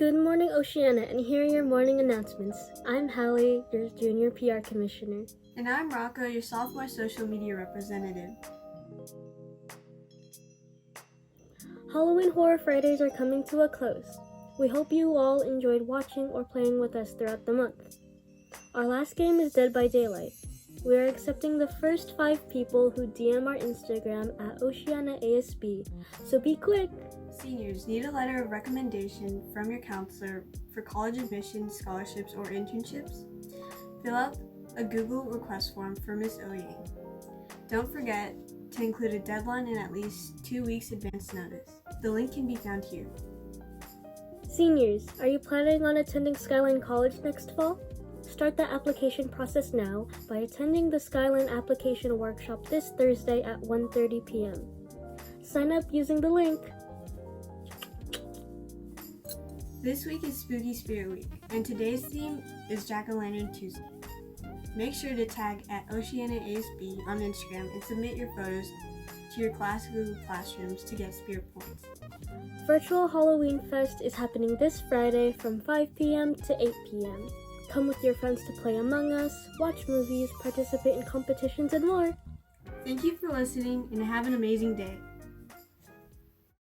Good morning, Oceana, and here are your morning announcements. I'm Hallie, your Junior PR Commissioner. And I'm Rocco, your sophomore social media representative. Halloween Horror Fridays are coming to a close. We hope you all enjoyed watching or playing with us throughout the month. Our last game is Dead by Daylight. We are accepting the first 5 people who DM our Instagram at Oceana ASB, so be quick! Seniors need a letter of recommendation from your counselor for college admissions, scholarships, or internships. Fill out a Google request form for Ms. Oyang. Don't forget to include a deadline and at least 2 weeks advance notice. The link can be found here. Seniors, are you planning on attending Skyline College next fall? Start the application process now by attending the Skyline Application Workshop this Thursday at 1:30 p.m. Sign up using the link. This week is Spooky Spirit Week, and today's theme is Jack-O-Lantern Tuesday. Make sure to tag at Oceana ASB on Instagram and submit your photos to your class Google Classrooms to get spirit points. Virtual Halloween Fest is happening this Friday from 5 p.m. to 8 p.m. Come with your friends to play Among Us, watch movies, participate in competitions, and more. Thank you for listening, and have an amazing day.